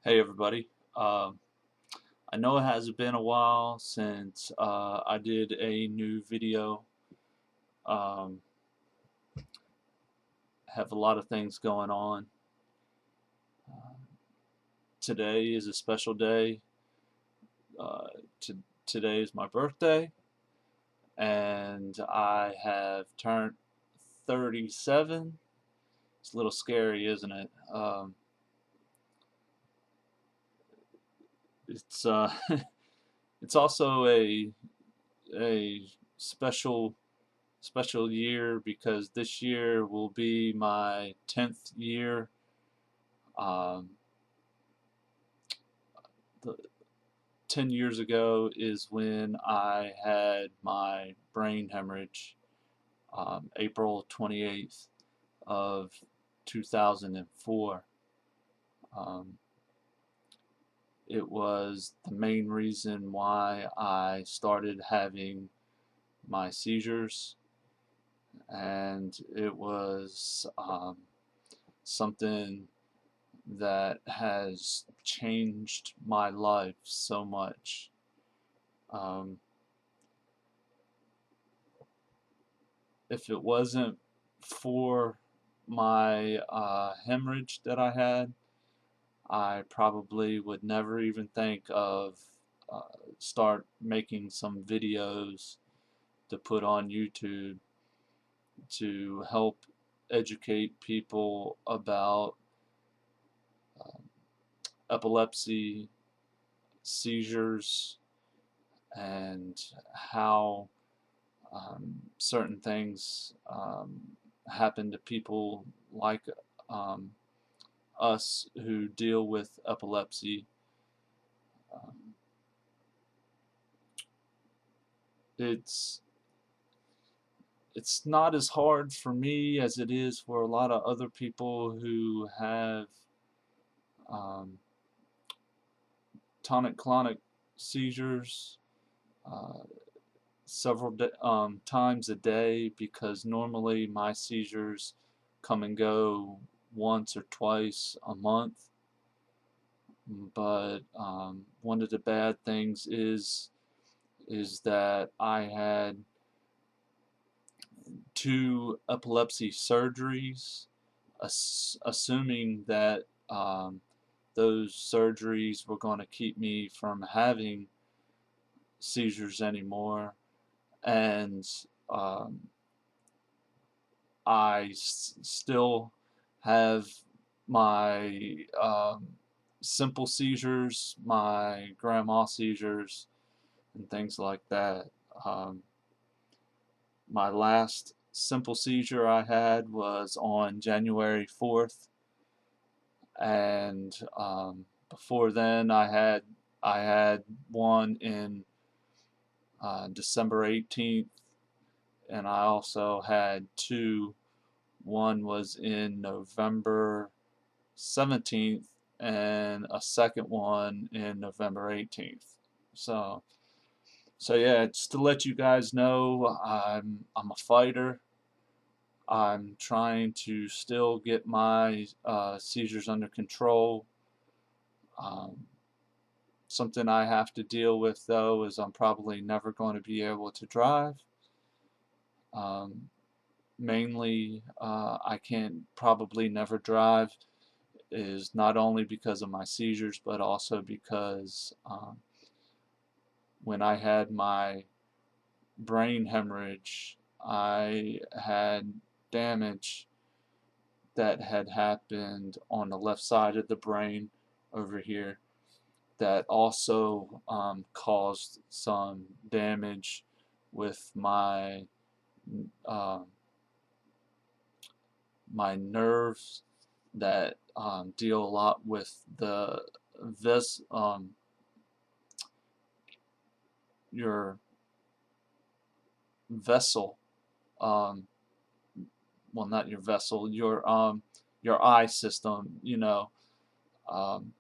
Hey everybody. I know it has been a while since I did a new video. Um, have a lot of things going on. Uh, Today is a special day. Uh, to, Today is my birthday, and I have turned 37. It's a little scary, isn't it? It's it's also a special year because this year will be my 10th year. Um, the, 10 years ago is when I had my brain hemorrhage, April 28th of 2004. Um, it was the main reason why I started having my seizures, and it was something that has changed my life so much. Um, if it wasn't for my hemorrhage that I had, I probably would never even think of start making some videos to put on YouTube to help educate people about um, epilepsy, seizures, and how certain things happen to people like um, us who deal with epilepsy. Um, it's it's not as hard for me as it is for a lot of other people who have um, tonic-clonic seizures uh, several times a day, because normally my seizures come and go once or twice a month. But one of the bad things is that I had 2 epilepsy surgeries, assuming that those surgeries were going to keep me from having seizures anymore, and um, I still have my simple seizures, my grandma seizures, and things like that. Um, my last simple seizure I had was on January 4th, and before then I had one in December 18th, and I also had two. One was in November 17th, and a second one in November 18th. So, so yeah, just to let you guys know, I'm a fighter. I'm trying to still get my seizures under control. Um, Something I have to deal with, though, is I'm probably never going to be able to drive. Um, Mainly, I can probably never drive is not only because of my seizures, but also because when I had my brain hemorrhage, I had damage that had happened on the left side of the brain over here that also caused some damage with um, my nerves that deal a lot with the your vessel, um, well, not your vessel, your eye system. Um,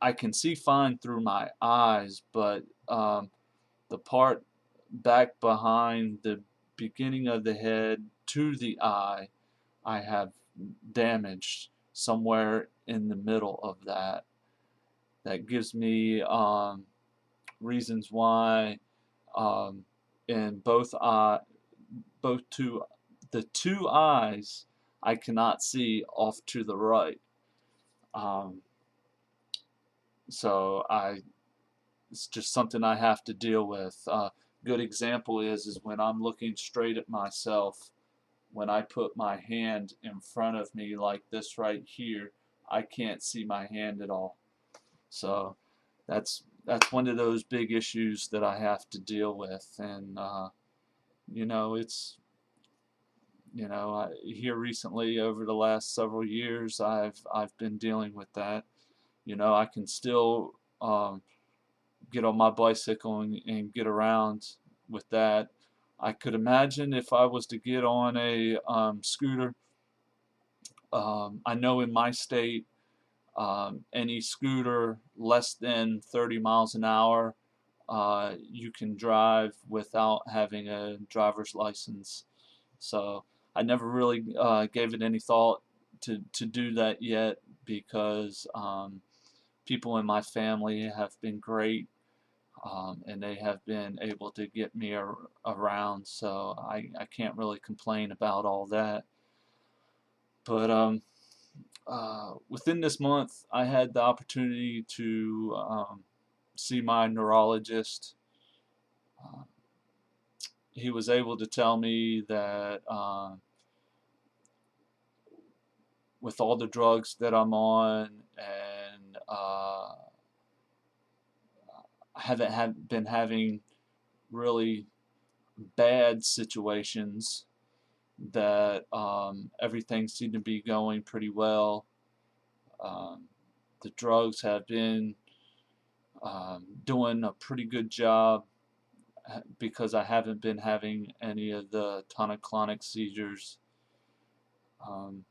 I can see fine through my eyes, but the part back behind the beginning of the head to the eye, I have damaged somewhere in the middle of that. that gives me reasons why in both the two eyes I cannot see off to the right. Um, so it's just something I have to deal with. Good example is when I'm looking straight at myself. When I put my hand in front of me like this right here, I can't see my hand at all. So that's one of those big issues that I have to deal with, and you know, it's here recently over the last several years, I've been dealing with that. I can still get on my bicycle and get around with that. I could imagine if I was to get on a scooter. I know in my state, any scooter less than 30 miles an hour, you can drive without having a driver's license. So I never really gave it any thought to do that yet, because people in my family have been great, and they have been able to get me around, so I can't really complain about all that. But within this month, I had the opportunity to see my neurologist. Uh, he was able to tell me that with all the drugs that I'm on, and I haven't been having really bad situations, that everything seemed to be going pretty well. Um, the drugs have been doing a pretty good job, because I haven't been having any of the tonic-clonic seizures. Um,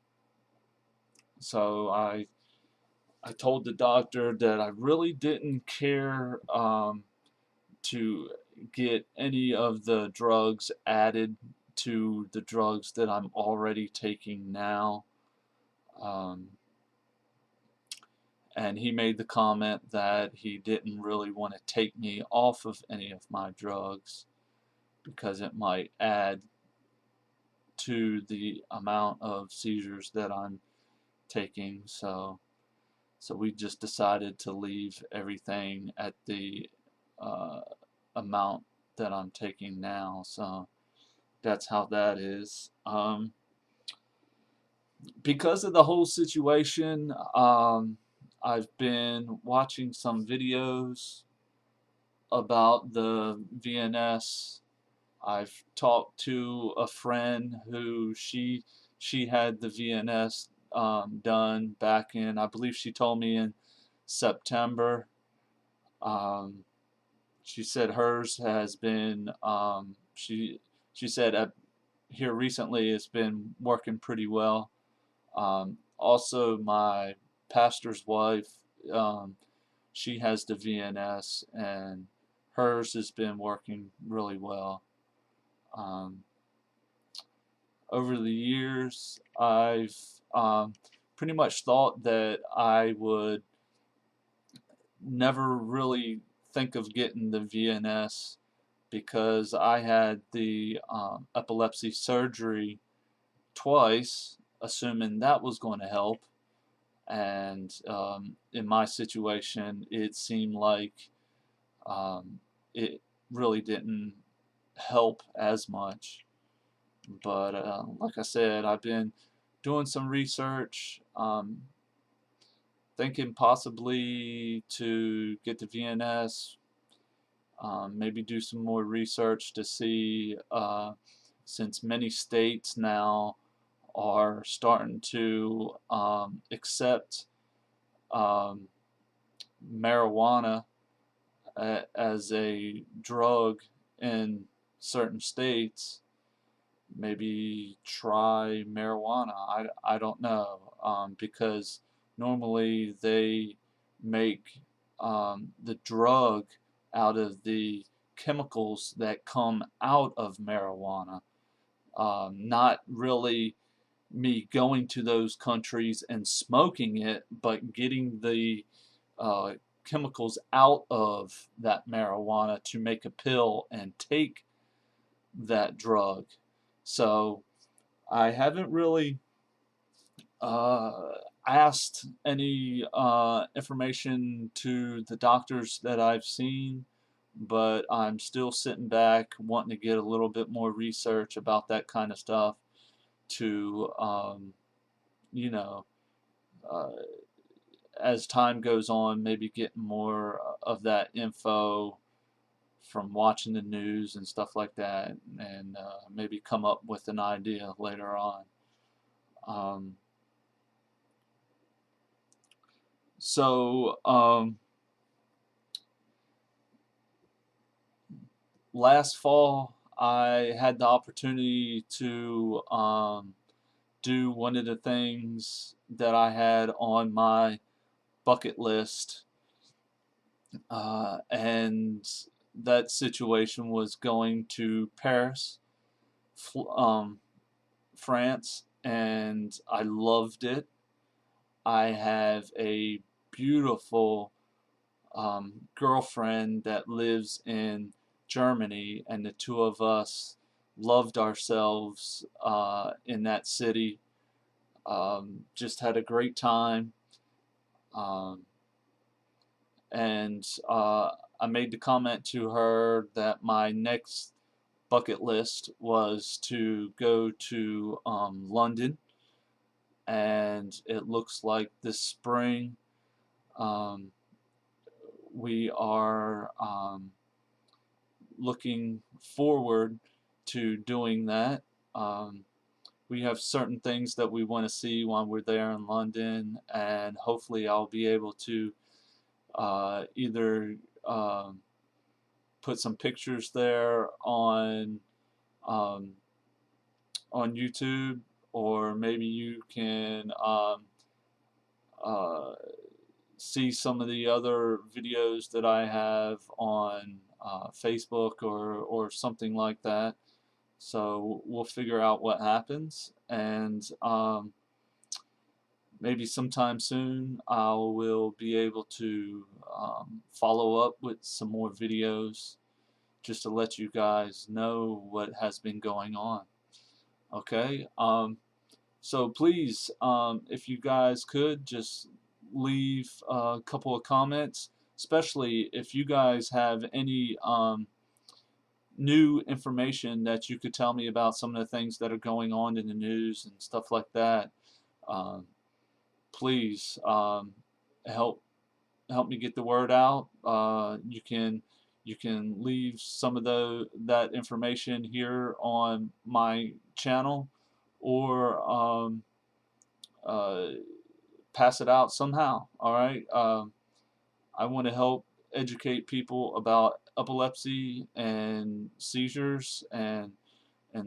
so I told the doctor that I really didn't care to get any of the drugs added to the drugs that I'm already taking now. Um, and he made the comment that he didn't really want to take me off of any of my drugs, because it might add to the amount of seizures that I'm taking. So we just decided to leave everything at the uh, amount that I'm taking now. So that's how that is. Because of the whole situation, I've been watching some videos about the VNS. I've talked to a friend who she had the VNS done back in, I believe she told me, in September. Um, she said hers has been she said here recently it's been working pretty well. Also, my pastor's wife, um, she has the VNS, and hers has been working really well. Um, Over the years, I've pretty much thought that I would never really think of getting the VNS, because I had the epilepsy surgery twice, assuming that was going to help. And in my situation, it seemed like it really didn't help as much. But like I said, I've been doing some research, thinking possibly to get the VNS, maybe do some more research to see, since many states now are starting to accept marijuana as a drug in certain states, maybe try marijuana. I don't know, because normally they make the drug out of the chemicals that come out of marijuana, not really me going to those countries and smoking it, but getting the chemicals out of that marijuana to make a pill and take that drug. So I haven't really asked any information to the doctors that I've seen, but I'm still sitting back wanting to get a little bit more research about that kind of stuff to, you know, uh, as time goes on, maybe get more of that info from watching the news and stuff like that, and maybe come up with an idea later on. Um, so last fall, I had the opportunity to do one of the things that I had on my bucket list, and that situation was going to Paris, France, and I loved it. I have a beautiful girlfriend that lives in Germany, and the two of us loved ourselves in that city. Just had a great time. Um, and I made the comment to her that my next bucket list was to go to London, and it looks like this spring um, we are looking forward to doing that. We have certain things that we want to see while we're there in London, and hopefully I'll be able to either put some pictures there um, on YouTube, or maybe you can uh, see some of the other videos that I have on Facebook or something like that. So we'll figure out what happens, and maybe sometime soon I will be able to follow up with some more videos just to let you guys know what has been going on. Okay, so please, if you guys could just leave a couple of comments, especially if you guys have any new information that you could tell me about some of the things that are going on in the news and stuff like that. Please help me get the word out. You can leave some of that information here on my channel, or pass it out somehow. All right. I want to help educate people about epilepsy and seizures and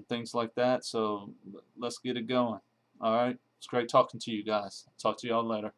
things like that. So let's get it going. All right. It's great talking to you guys. Talk to y'all later.